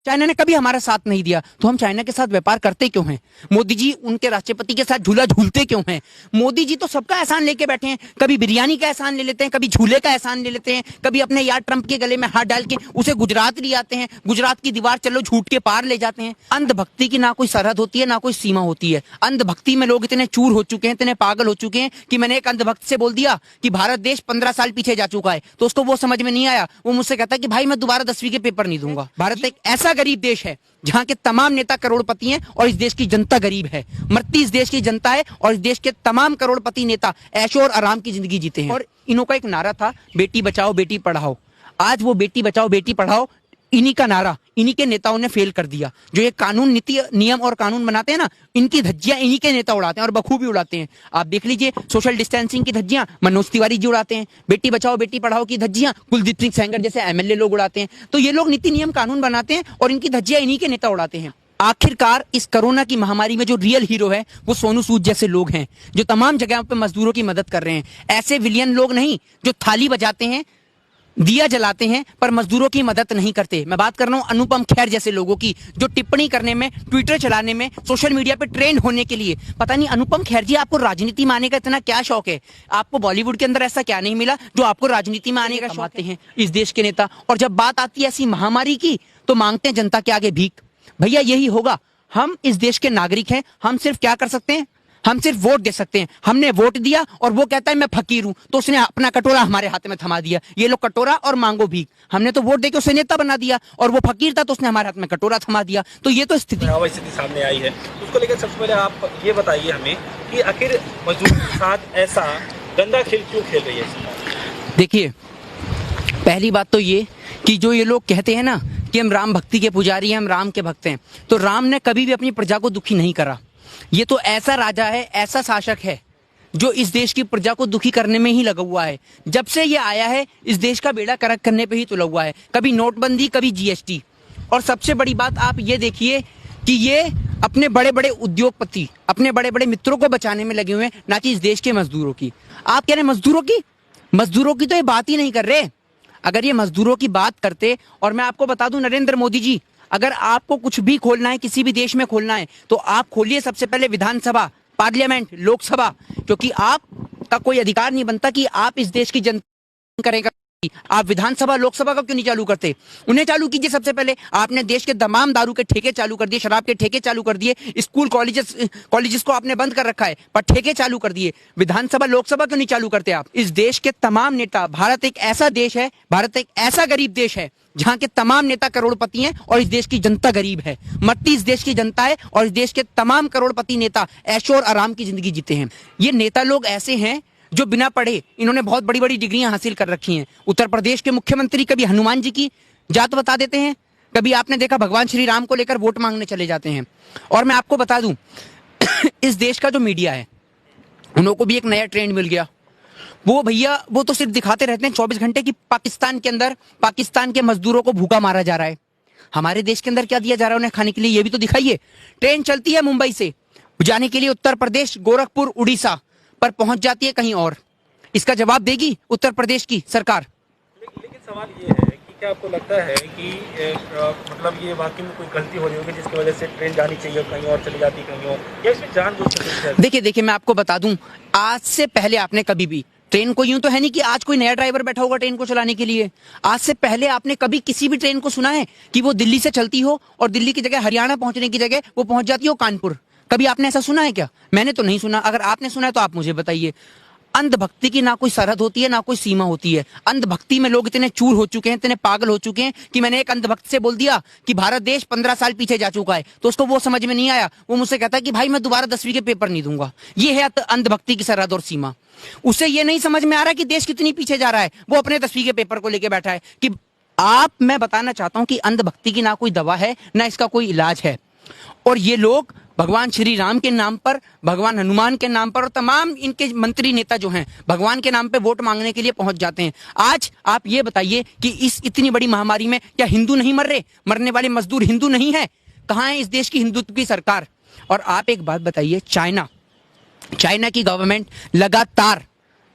China ने कभी हमारा साथ नहीं दिया, तो हम चाइना के साथ व्यापार करते क्यों हैं? मोदी जी उनके राष्ट्रपति के साथ झूला झूलते क्यों हैं? मोदी जी तो सबका एहसान लेके बैठे हैं, कभी बिरयानी का एहसान ले लेते हैं, कभी झूले का एहसान ले लेते हैं, कभी अपने यार ट्रंप के गले में हाथ डाल के उसे गुजरात ले आते हैं, गुजरात की दीवार चलो झूठ के पार ले जाते हैं। अंधभक्ति की ना कोई सरहद होती है, ना कोई सीमा होती है। अंधभक्ति में लोग इतने चूर हो चुके हैं, इतने पागल हो चुके हैं कि मैंने एक अंधभक्त से बोल दिया कि भारत देश 15 साल पीछे जा चुका है, तो उसको वो समझ में नहीं आया। वो मुझसे कहता है कि भाई मैं दोबारा 10वीं के पेपर नहीं दूंगा। भारत एक ऐसा गरीब देश है जहां के तमाम नेता करोड़पति हैं और इस देश की जनता गरीब है। मरती इस देश की जनता है और इस देश के तमाम करोड़पति नेता ऐशो और आराम की जिंदगी जीते हैं। और इन्हों का एक नारा था, बेटी बचाओ बेटी पढ़ाओ। आज वो बेटी बचाओ बेटी पढ़ाओ इन्हीं का नारा इन्हीं के नेताओं ने फेल कर दिया। जो ये कानून नीति नियम और कानून बनाते हैं ना, इनकी धज्जियां इन्हीं के नेता उड़ाते हैं और बखूबी उड़ाते हैं। आप देख लीजिए, सोशल डिस्टेंसिंग की धज्जियां मनोज तिवारी जी उड़ाते हैं, बेटी बचाओ बेटी पढ़ाओ की धज्जियां कुलदीप सिंह सेंगर जैसे एमएलए लोग उड़ाते हैं। तो ये लोग नीति नियम कानून बनाते हैं और इनकी धज्जियां इन्हीं के नेता उड़ाते हैं। आखिरकार इस कोरोना की महामारी में जो रियल हीरो है वो सोनू सूद जैसे लोग हैं, जो तमाम जगहों पे मजदूरों की मदद कर रहे हैं। ऐसे विलियन लोग नहीं जो थाली बजाते हैं, दिया जलाते हैं, पर मजदूरों की मदद नहीं करते। मैं बात कर रहा हूं अनुपम खेर जैसे लोगों की, जो टिप्पणी करने में, ट्विटर चलाने में, सोशल मीडिया पे ट्रेंड होने के लिए। पता नहीं अनुपम खेर जी, आपको राजनीति में आने का इतना क्या शौक है? आपको बॉलीवुड के अंदर ऐसा क्या नहीं मिला जो आपको राजनीति में आने का शौक है? इस देश के नेता, और जब बात आती है ऐसी महामारी की तो मांगते हैं जनता के आगे भीख। भैया यही होगा, हम इस देश के नागरिक हैं, हम सिर्फ क्या कर सकते हैं? हम सिर्फ वोट दे सकते हैं। हमने वोट दिया और वो कहता है मैं फकीर हूं, तो उसने अपना कटोरा हमारे हाथ में थमा दिया। ये लोग कटोरा और मांगो भीख। हमने तो वोट देके उसे नेता बना दिया और वो फकीर था तो उसने हमारे हाथ में कटोरा थमा दिया। तो ये तो स्थिति सामने आई है। उसको लेकर सबसे पहले आप ये बताइए हमें कि आखिर मजदूर के साथ ऐसा गंदा खेल क्यों खेल रही है? देखिए, पहली बात तो ये कि जो ये लोग कहते हैं ना कि हम राम भक्ति के पुजारी हैं, हम राम के भक्त हैं, तो राम ने कभी भी अपनी प्रजा को दुखी नहीं करा। ये तो ऐसा राजा है, ऐसा शासक है जो इस देश की प्रजा को दुखी करने में ही लगा हुआ है। जब से ये आया है इस देश का बेड़ा गर्क करने पे ही तुला हुआ है। कभी नोटबंदी, कभी जीएसटी। और सबसे बड़ी बात आप ये देखिए कि ये अपने बड़े बड़े उद्योगपति, अपने बड़े बड़े मित्रों को बचाने में लगे हुए हैं, ना कि इस देश के मजदूरों की। आप कह रहे मजदूरों की तो ये बात ही नहीं कर रहे। अगर ये मजदूरों की बात करते, और मैं आपको बता दूं नरेंद्र मोदी जी, अगर आपको कुछ भी खोलना है, किसी भी देश में खोलना है, तो आप खोलिए सबसे पहले विधानसभा, पार्लियामेंट, लोकसभा, क्योंकि आपका कोई अधिकार नहीं बनता कि आप इस देश की जनता करेगा। आप विधानसभा लोकसभा का क्यों नहीं चालू करते? उन्हें चालू कीजिए सबसे पहले। आपने देश के तमाम दारू के ठेके चालू कर दिए, शराब के ठेके चालू कर दिए, स्कूल कॉलेजेस को आपने बंद कर रखा है, पर ठेके चालू कर दिए। विधानसभा लोकसभा क्यों नहीं चालू करते आप? इस देश के तमाम नेता, भारत एक ऐसा देश है, भारत एक ऐसा गरीब देश है जहां के तमाम नेता करोड़पति हैं और इस देश की जनता गरीब है। मरती इस देश की जनता है और इस देश के तमाम करोड़पति नेता ऐशो और आराम की जिंदगी जीते हैं। ये नेता लोग ऐसे हैं जो बिना पढ़े, इन्होंने बहुत बड़ी बड़ी डिग्रियां हासिल कर रखी हैं। उत्तर प्रदेश के मुख्यमंत्री कभी हनुमान जी की जात बता देते हैं, कभी आपने देखा भगवान श्री राम को लेकर वोट मांगने चले जाते हैं। और मैं आपको बता दूं इस देश का जो मीडिया है, उनको भी एक नया ट्रेंड मिल गया। वो भैया वो तो सिर्फ दिखाते रहते हैं 24 घंटे की पाकिस्तान के अंदर पाकिस्तान के मजदूरों को भूखा मारा जा रहा है। हमारे देश के अंदर क्या दिया जा रहा है उन्हें खाने के लिए, ये भी तो दिखाइए। ट्रेन चलती है मुंबई से जाने के लिए उत्तर प्रदेश, गोरखपुर, उड़ीसा, पर पहुंच जाती है कहीं और। इसका जवाब देगी उत्तर प्रदेश की सरकार। लेकिन सवाल ये है कि क्या आपको लगता है कि मतलब ये वाकई में कोई गलती हो रही होगी जिसकी वजह से ट्रेन जानी चाहिए कहीं और चली जाती कहीं और, या इसमें जानबूझकर? देखिए मैं आपको बता दूं, आज से पहले आपने कभी भी ट्रेन को, यूं तो है नहीं कि आज कोई नया ड्राइवर बैठा होगा ट्रेन को चलाने के लिए, आज से पहले आपने कभी किसी भी ट्रेन को सुना है कि वो दिल्ली से चलती हो और दिल्ली की जगह हरियाणा पहुंचने की जगह वो पहुंच जाती हो कानपुर? कभी आपने ऐसा सुना है क्या? मैंने तो नहीं सुना। अगर आपने सुना है तो आप मुझे बताइए। अंधभक्ति की ना कोई सरहद होती है, ना कोई सीमा होती है। अंधभक्ति में लोग इतने चूर हो चुके हैं, इतने पागल हो चुके हैं कि मैंने एक अंधभक्त से बोल दिया कि भारत देश 15 साल पीछे जा चुका है, तो उसको वो समझ में नहीं आया। वो मुझसे कहता है कि भाई मैं दोबारा 10वीं के पेपर नहीं दूंगा। ये है अंधभक्ति की सरहद और सीमा। उसे ये नहीं समझ में आ रहा कि देश कितनी पीछे जा रहा है। वो अपने 10वीं के पेपर को लेकर बैठा है कि मैं बताना चाहता हूं कि अंधभक्ति की ना कोई दवा है, ना इसका कोई इलाज है। और ये लोग भगवान श्री राम के नाम पर, भगवान हनुमान के नाम पर, और तमाम इनके मंत्री नेता जो हैं भगवान के नाम पे वोट मांगने के लिए पहुंच जाते हैं। आज आप ये बताइए कि इस इतनी बड़ी महामारी में क्या हिंदू नहीं मर रहे? मरने वाले मजदूर हिंदू नहीं है? कहां है इस देश की हिंदुत्व की सरकार? और आप एक बात बताइए, चाइना की गवर्नमेंट लगातार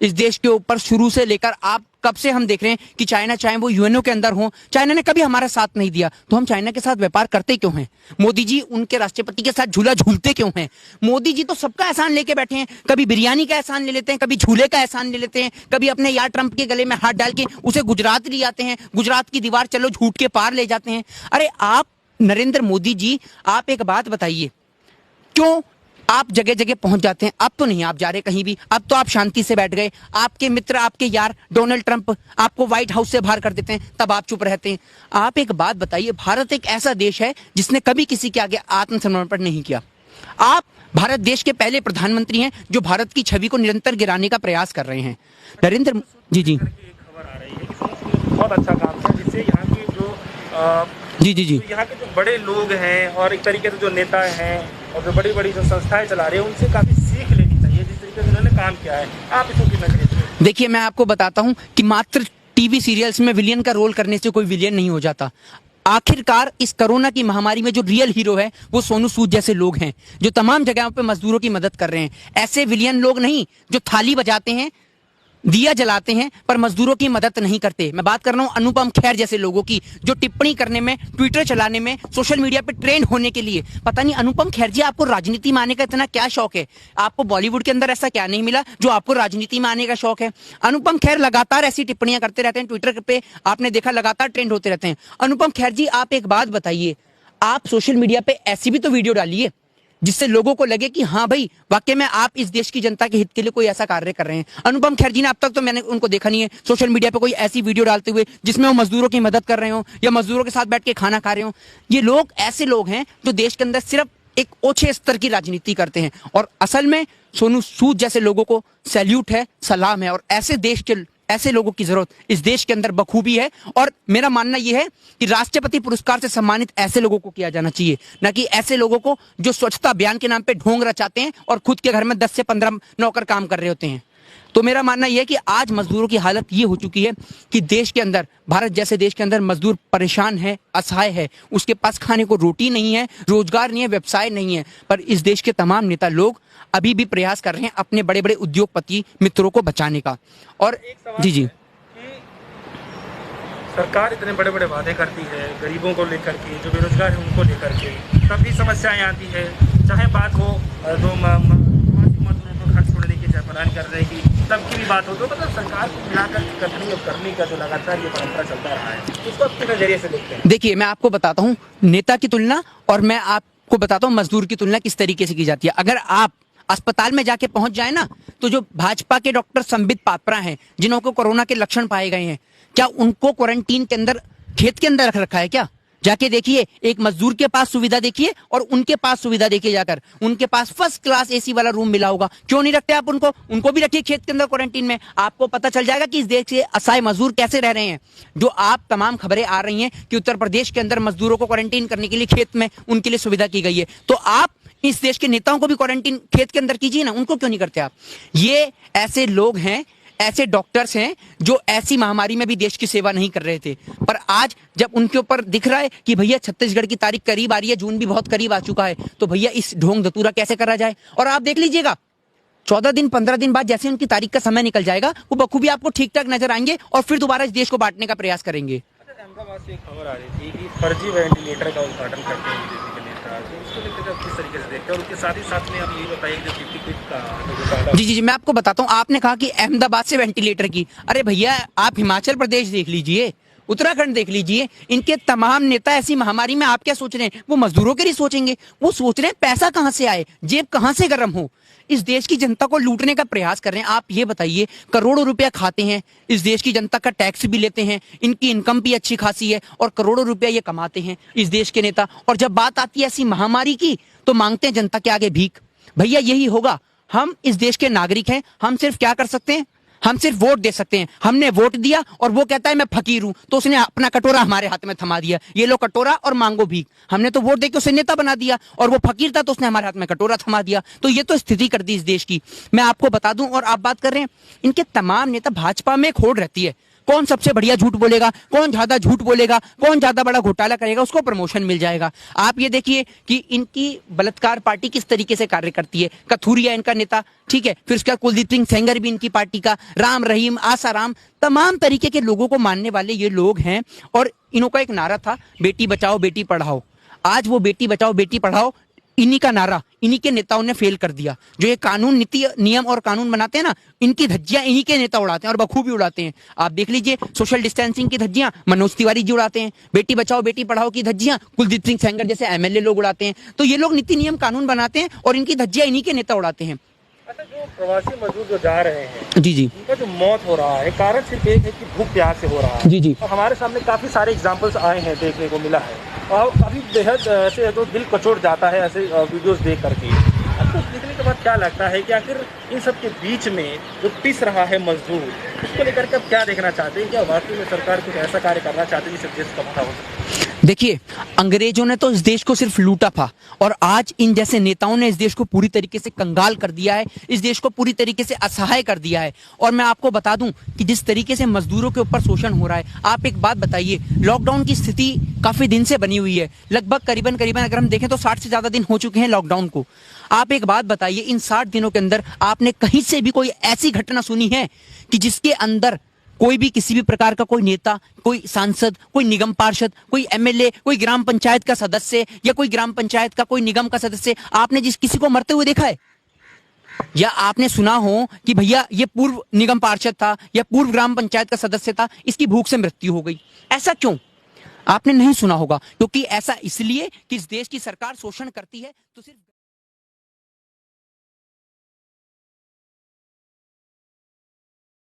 इस देश के ऊपर शुरू से लेकर आप कब से हम देख रहे हैं कि चाइना, चाहे वो यूएनओ के अंदर हो, चाइना ने कभी हमारा साथ नहीं दिया, तो हम चाइना के साथ व्यापार करते क्यों हैं? मोदी जी उनके राष्ट्रपति के साथ झूला झूलते क्यों हैं? मोदी जी तो सबका एहसान लेके बैठे हैं, कभी बिरयानी का एहसान ले लेते हैं, कभी झूले का एहसान ले लेते हैं, कभी अपने यार ट्रंप के गले में हाथ डाल के उसे गुजरात ले जाते हैं, गुजरात की दीवार चलो झूठ के पार ले जाते हैं। अरे आप नरेंद्र मोदी जी, आप एक बात बताइए, क्यों आप जगह जगह पहुंच जाते हैं? अब तो नहीं आप जा रहे कहीं भी, अब तो आप शांति से बैठ गए। आपके मित्र, आपके यार डोनाल्ड ट्रंप आपको व्हाइट हाउस से बाहर कर देते हैं, तब आप चुप रहते हैं। आप एक बात बताइए, भारत एक ऐसा देश है जिसने कभी किसी के आगे आत्मसमर्पण नहीं किया। आप भारत देश के पहले प्रधानमंत्री हैं जो भारत की छवि को निरंतर गिराने का प्रयास कर रहे हैं। नरेंद्र जी एक खबर आ रही है कि बहुत अच्छा काम किया, जिससे यहाँ की जो जी तो यहाँ के जो बड़े लोग हैं और एक तरीके से जो नेता हैं और जो बड़ी बड़ी जो संस्थाएं चला रहे हैं, उनसे काफी सीख लेनी चाहिए जिस तरीके से उन्होंने काम किया है। आप इसको कितना नजरिए से? देखिए, मैं आपको बताता हूं कि मात्र टीवी सीरियल्स में विलियन का रोल करने से कोई विलियन नहीं हो जाता। आखिरकार इस कोरोना की महामारी में जो रियल हीरो है वो सोनू सूद जैसे लोग हैं, जो तमाम जगहों पे मजदूरों की मदद कर रहे हैं। ऐसे विलियन लोग नहीं जो थाली बजाते हैं, दिया जलाते हैं, पर मजदूरों की मदद नहीं करते। मैं बात कर रहा हूं अनुपम खेर जैसे लोगों की, जो टिप्पणी करने में, ट्विटर चलाने में, सोशल मीडिया पे ट्रेंड होने के लिए। पता नहीं अनुपम खेर जी, आपको राजनीति में आने का इतना क्या शौक है? आपको बॉलीवुड के अंदर ऐसा क्या नहीं मिला जो आपको राजनीति में आने का शौक है? अनुपम खेर लगातार ऐसी टिप्पणियां करते रहते हैं, ट्विटर पे आपने देखा लगातार ट्रेंड होते रहते हैं। अनुपम खेर जी, आप एक बात बताइए, आप सोशल मीडिया पे ऐसी भी तो वीडियो डालिए जिससे लोगों को लगे कि हाँ भाई, वाकई में आप इस देश की जनता के हित के लिए कोई ऐसा कार्य कर रहे हैं। अनुपम खेर जी ने अब तक तो मैंने उनको देखा नहीं है सोशल मीडिया पे कोई ऐसी वीडियो डालते हुए जिसमें वो मजदूरों की मदद कर रहे हो या मजदूरों के साथ बैठ के खाना खा रहे हो। ये लोग ऐसे लोग हैं जो देश के अंदर सिर्फ एक ओछे स्तर की राजनीति करते हैं, और असल में सोनू सूद जैसे लोगों को सैल्यूट है, सलाम है, और ऐसे लोगों की जरूरत इस देश के अंदर बखूबी है। और मेरा मानना यह है कि राष्ट्रपति पुरस्कार से सम्मानित ऐसे लोगों को किया जाना चाहिए, न कि ऐसे लोगों को जो स्वच्छता अभियान के नाम पे ढोंग रचाते हैं और खुद के घर में 10 से 15 नौकर काम कर रहे होते हैं। तो मेरा मानना यह है कि आज मजदूरों की हालत ये हो चुकी है कि देश के अंदर, भारत जैसे देश के अंदर मजदूर परेशान है, असहाय है, उसके पास खाने को रोटी नहीं है, रोजगार नहीं है, व्यवसाय नहीं है। पर इस देश के तमाम नेता लोग अभी भी प्रयास कर रहे हैं अपने बड़े बड़े उद्योगपति मित्रों को बचाने का। और जी सरकार इतने बड़े बड़े वादे करती है गरीबों को लेकर के, जो बेरोजगार है उनको लेकर के, तब भी समस्याएं आती है। चाहे बात हो जो मजदूरों को घर छोड़ने की, चाहे पलायन करने की, तब की भी बात हो, तो मतलब सरकार को मिलाकर करने का जो लगातार ये परंपरा चलता रहा है, उसको आप किस नजरिए से देखते हैं? देखिए, मैं आपको बताता हूँ नेता की तुलना और मैं आपको बताता हूँ मजदूर की तुलना किस तरीके से की जाती है। अगर आप अस्पताल में जाके पहुंच जाए ना, तो जो भाजपा के डॉक्टर संबित पात्रा हैं, जिन्होंने कोरोना के लक्षण पाए गए हैं, क्या उनको क्वारंटीन के अंदर, खेत के अंदर रख रखा है क्या? जाके देखिए, एक मजदूर के पास सुविधा देखिए और उनके पास सुविधा देखिए जाकर। उनके पास फर्स्ट क्लास एसी वाला रूम मिला होगा, क्यों नहीं रखते आप उनको भी रखिए खेत के अंदर क्वारंटीन में। आपको पता चल जाएगा कि इस देश के असहाय मजदूर कैसे रह रहे हैं। जो आप तमाम खबरें आ रही हैं कि उत्तर प्रदेश के अंदर मजदूरों को क्वारंटीन करने के लिए खेत में उनके लिए सुविधा की गई है, तो आप इस देश के नेताओं को भी क्वारंटीन खेत के अंदर कीजिए ना, उनको क्यों नहीं करते आप? ये ऐसे लोग हैं, ऐसे डॉक्टर्स हैं जो ऐसी महामारी में भी देश की सेवा नहीं कर रहे थे, पर आज जब उनके ऊपर दिख रहा है कि भैया छत्तीसगढ़ की तारीख करीब आ रही है, जून भी बहुत करीब आ चुका है, तो भैया इस ढोंग धतूरा कैसे करा जाए। और आप देख लीजिएगा 14 दिन 15 दिन बाद जैसे उनकी तारीख का समय निकल जाएगा, वो बखूबी आपको ठीक ठाक नजर आएंगे और फिर दोबारा इस देश को बांटने का प्रयास करेंगे। अहमदाबाद से एक खबर आ रही थी कि फर्जी वेंटिलेटर का उद्घाटन करते हैं विदेशी के नेता, तो उसको लेकर आप किस तरीके से देखते हैं? और उसके साथ ही साथ में आप ये बताइए कि जो टिकट का जी मैं आपको बताता हूँ। आपने कहा कि अहमदाबाद से वेंटिलेटर की, अरे भैया आप हिमाचल प्रदेश देख लीजिए, उत्तराखंड देख लीजिए, इनके तमाम नेता ऐसी महामारी में आप क्या सोच रहे हैं? वो मजदूरों के लिए सोचेंगे, वो सोच रहे हैं पैसा कहां से आए, जेब कहां से गर्म हो। इस देश की जनता को लूटने का प्रयास कर रहे हैं। आप ये बताइए, करोड़ों रुपया खाते हैं, इस देश की जनता का टैक्स भी लेते हैं, इनकी इनकम भी अच्छी खासी है और करोड़ों रुपया ये कमाते हैं इस देश के नेता, और जब बात आती है ऐसी महामारी की तो मांगते हैं जनता के आगे भीख। भैया यही होगा, हम इस देश के नागरिक हैं, हम सिर्फ क्या कर सकते हैं? हम सिर्फ वोट दे सकते हैं। हमने वोट दिया और वो कहता है मैं फकीर हूं, तो उसने अपना कटोरा हमारे हाथ में थमा दिया, ये लो कटोरा और मांगो भीख। हमने तो वोट देके उसे नेता बना दिया और वो फकीर था तो उसने हमारे हाथ में कटोरा थमा दिया। तो ये तो स्थिति कर दी इस देश की। मैं आपको बता दूं, और आप बात कर रहे हैं, इनके तमाम नेता, भाजपा में एक होड़ रहती है, कौन सबसे बढ़िया झूठ बोलेगा, कौन ज्यादा झूठ बोलेगा, कौन ज्यादा बड़ा घोटाला करेगा, उसको प्रमोशन मिल जाएगा। आप ये देखिए कि इनकी बलात्कार पार्टी किस तरीके से कार्य करती है। कथूरिया इनका नेता, ठीक है, फिर उसके बाद कुलदीप सिंह सेंगर भी इनकी पार्टी का, राम रहीम, आसाराम, तमाम तरीके के लोगों को मानने वाले ये लोग हैं। और इन्हों का एक नारा था, बेटी बचाओ बेटी पढ़ाओ। आज वो बेटी बचाओ बेटी पढ़ाओ इन्हीं का नारा इन्हीं के नेताओं ने फेल कर दिया। जो ये कानून, नीति, नियम और कानून बनाते हैं ना, इनकी धज्जियां इन्हीं के नेता उड़ाते हैं और बखूबी उड़ाते हैं। आप देख लीजिए, सोशल डिस्टेंसिंग की धज्जियां मनोज तिवारी जी उड़ाते हैं, बेटी बचाओ बेटी पढ़ाओ की धज्जियां कुलदीप सिंह सेंगर जैसे एमएलए लोग उड़ाते हैं। तो ये लोग नीति नियम कानून बनाते हैं और इनकी धज्जियां इन्हीं के नेता उड़ाते हैं। अच्छा, जो प्रवासी मजदूर जो जा रहे हैं, जी जी, उनका जो मौत हो रहा है, कारण सिर्फ एक है कि भूख प्यास से हो रहा है। जी जी, और हमारे सामने काफ़ी सारे एग्जाम्पल्स आए हैं, देखने को मिला है, और काफ़ी बेहद ऐसे तो दिल कचोट जाता है ऐसे वीडियोस देख करके। आपको देखने के बाद क्या लगता है कि आखिर इन सब के बीच में जो पिस रहा है मजदूर, उसको लेकर के आप क्या देखना चाहते हैं? क्या वाकई में सरकार कुछ ऐसा कार्य करना चाहती है जिससे देश का भला हो सके? देखिए, अंग्रेजों ने तो इस देश को सिर्फ लूटा था और आज इन जैसे नेताओं ने इस देश को पूरी तरीके से कंगाल कर दिया है, इस देश को पूरी तरीके से असहाय कर दिया है। और मैं आपको बता दूं कि जिस तरीके से मजदूरों के ऊपर शोषण हो रहा है, आप एक बात बताइए, लॉकडाउन की स्थिति काफी दिन से बनी हुई है, लगभग करीबन अगर हम देखें तो 60 से ज्यादा दिन हो चुके हैं लॉकडाउन को। आप एक बात बताइए, इन 60 दिनों के अंदर आपने कहीं से भी कोई ऐसी घटना सुनी है कि जिसके अंदर कोई भी किसी भी प्रकार का कोई नेता, कोई सांसद, कोई निगम पार्षद, कोई एमएलए, कोई ग्राम पंचायत का सदस्य या कोई ग्राम पंचायत का कोई निगम का सदस्य, आपने जिस किसी को मरते हुए देखा है? या आपने सुना हो कि भैया ये पूर्व निगम पार्षद था या पूर्व ग्राम पंचायत का सदस्य था, इसकी भूख से मृत्यु हो गई? ऐसा क्यों? आपने नहीं सुना होगा, क्योंकि ऐसा इसलिए कि इस देश की सरकार शोषण करती है। तो सिर्फ